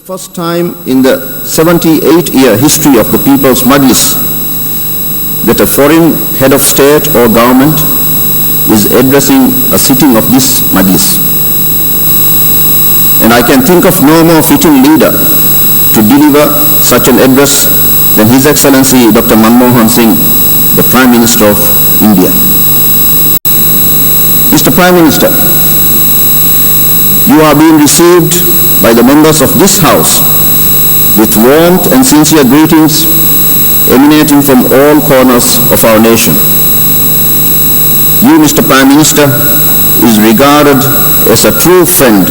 the first time in the 78-year history of the People's Majlis that a foreign head of state or government is addressing a sitting of this Majlis. And I can think of no more fitting leader to deliver such an address than His Excellency Dr. Manmohan Singh, the Prime Minister of India. Mr. Prime Minister, you are being received by the members of this House with warmth and sincere greetings emanating from all corners of our nation. You, Mr. Prime Minister, is regarded as a true friend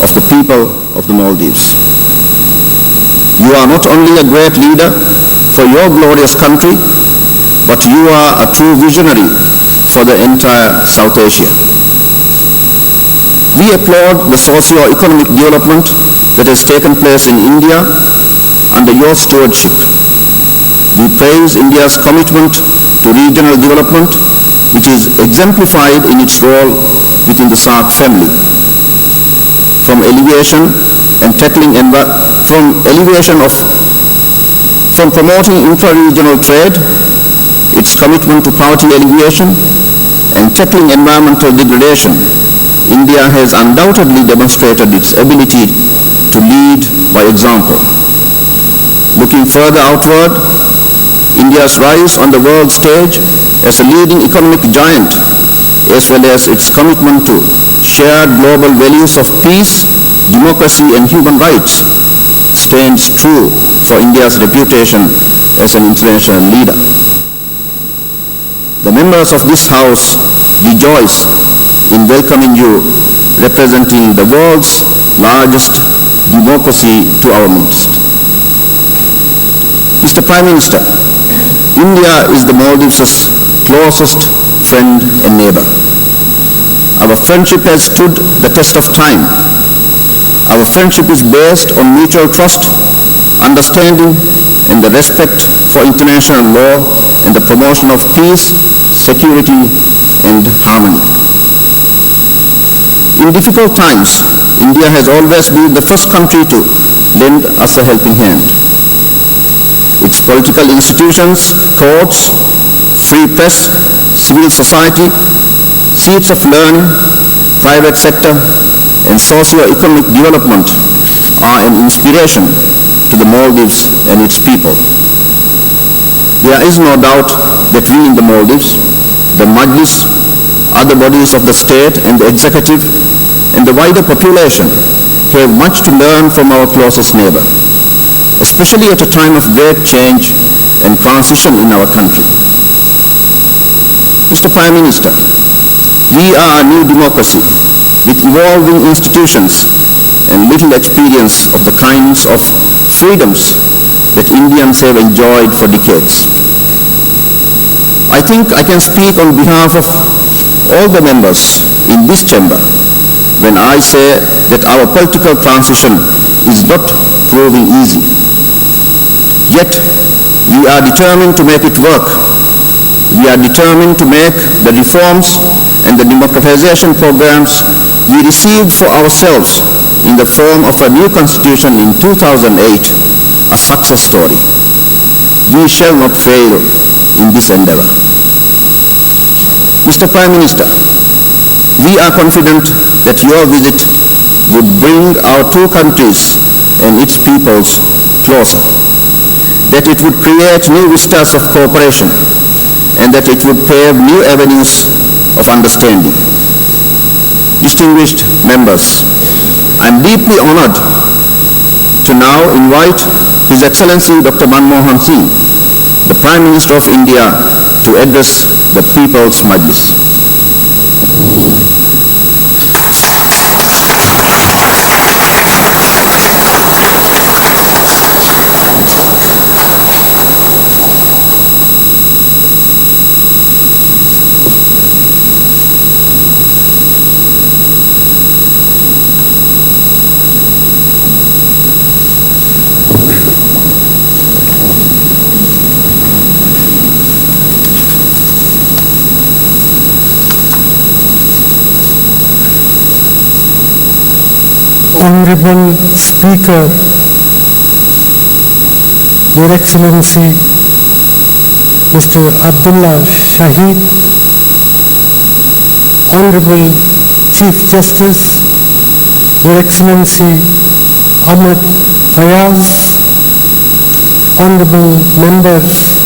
of the people of the Maldives. You are not only a great leader for your glorious country, but you are a true visionary for the entire South Asia. We applaud the socio-economic development that has taken place in India under your stewardship. We praise India's commitment to regional development, which is exemplified in its role within the SAARC family. From promoting intra-regional trade, its commitment to poverty alleviation, and tackling environmental degradation, India has undoubtedly demonstrated its ability to lead by example. Looking further outward, India's rise on the world stage as a leading economic giant, as well as its commitment to shared global values of peace, democracy, and human rights, stands true for India's reputation as an international leader. The members of this House rejoice in welcoming you, representing the world's largest democracy, to our midst. Mr. Prime Minister, India is the Maldives' closest friend and neighbor. Our friendship has stood the test of time. Our friendship is based on mutual trust, understanding, and the respect for international law and the promotion of peace, security, and harmony. In difficult times, India has always been the first country to lend us a helping hand. Its political institutions, courts, free press, civil society, seats of learning, private sector, and socio-economic development are an inspiration to the Maldives and its people. There is no doubt that we in the Maldives, the Majlis, other bodies of the state and the executive, and the wider population have much to learn from our closest neighbor, especially at a time of great change and transition in our country. Mr. Prime Minister, we are a new democracy with evolving institutions and little experience of the kinds of freedoms that Indians have enjoyed for decades. I think I can speak on behalf of all the members in this chamber when I say that our political transition is not proving easy. Yet, we are determined to make it work. We are determined to make the reforms and the democratization programs we received for ourselves in the form of a new constitution in 2008 a success story. We shall not fail in this endeavor. Mr. Prime Minister, we are confident that your visit would bring our two countries and its peoples closer, that it would create new vistas of cooperation, and that it would pave new avenues of understanding. Distinguished members, I am deeply honored to now invite His Excellency Dr. Manmohan Singh, the Prime Minister of India, to address the People's Majlis. Honorable Speaker Your Excellency Mr. Abdullah Shahid, Honorable Chief Justice, Your Excellency Ahmad Fayaz, Honorable Members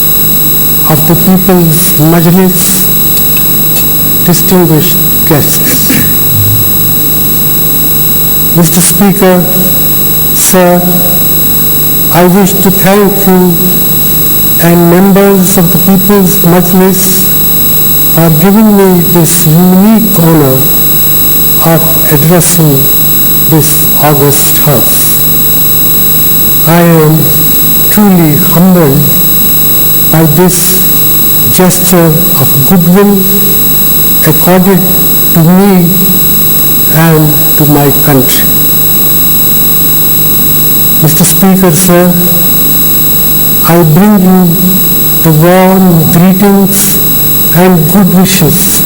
of the People's Majlis, distinguished guests. Mr. Speaker, Sir, I wish to thank you and members of the People's Majlis for giving me this unique honor of addressing this august house. I am truly humbled by this gesture of goodwill accorded to me and to my country. Mr. Speaker, Sir, I bring you the warm greetings and good wishes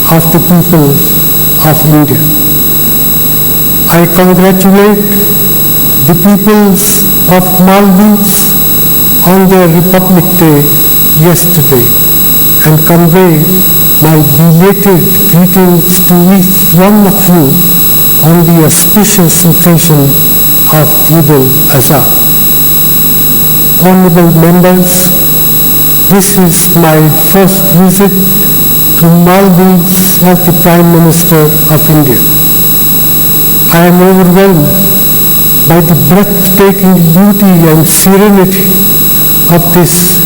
of the people of India. I congratulate the peoples of Maldives on their Republic Day yesterday and convey my belated greetings to each one of you on the auspicious occasion of Eid al-Adha. Honorable members, this is my first visit to Maldives as the Prime Minister of India. I am overwhelmed by the breathtaking beauty and serenity of this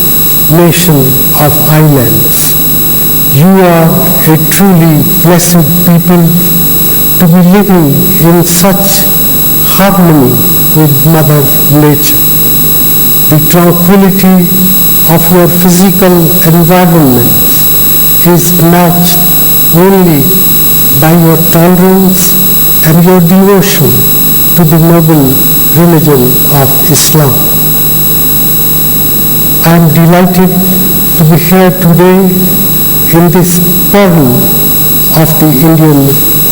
nation of islands. You are a truly blessed people to be living in such harmony with Mother Nature. The tranquility of your physical environments is matched only by your tolerance and your devotion to the noble religion of Islam. I am delighted to be here today in this pearl of the Indian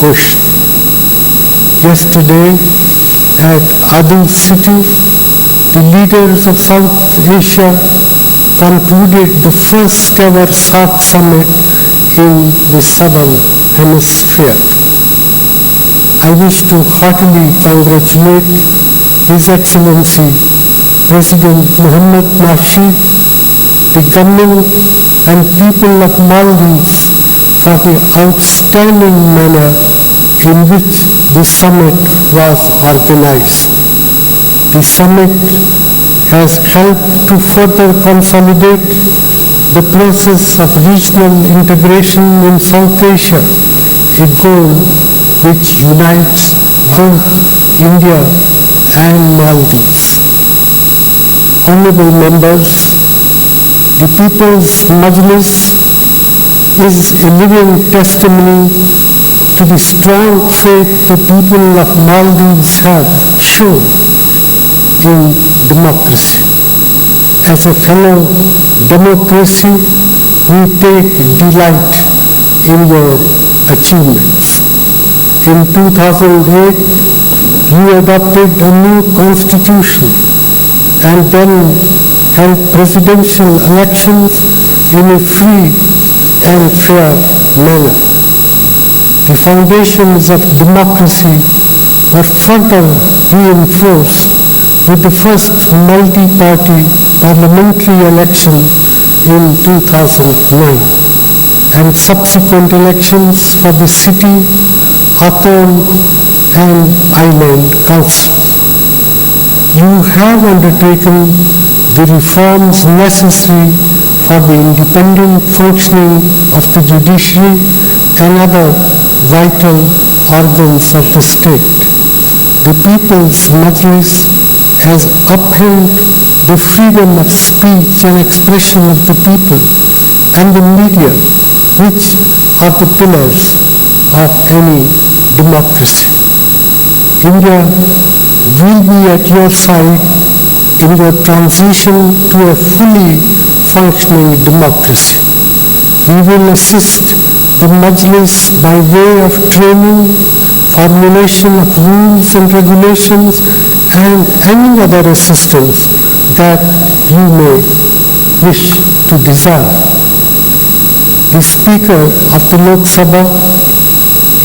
Ocean. Yesterday at Abu City, the leaders of South Asia concluded the first ever SAARC summit in the Southern Hemisphere. I wish to heartily congratulate His Excellency President Mohammad Nasheed, the government and people of Maldives for the outstanding manner in which the summit was organized. The summit has helped to further consolidate the process of regional integration in South Asia, a goal which unites both India and Maldives. Honorable members, the People's Majlis is a living testimony to the strong faith the people of Maldives have shown in democracy. As a fellow democracy, we take delight in your achievements. In 2008, you adopted a new constitution and then held presidential elections in a free and fair manner. The foundations of democracy were further reinforced with the first multi-party parliamentary election in 2009 and subsequent elections for the city, Atone and Island Council. You have undertaken the reforms necessary for the independent functioning of the judiciary and other vital organs of the state. The People's Majlis has upheld the freedom of speech and expression of the people and the media, which are the pillars of any democracy. India will be at your side in your transition to a fully functioning democracy. We will assist the Majlis by way of training, formulation of rules and regulations, and any other assistance that you may wish to desire. The Speaker of the Lok Sabha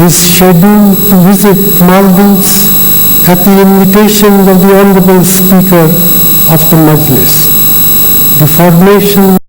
is scheduled to visit Maldives at the invitation of the Honorable Speaker of the Majlis. The formation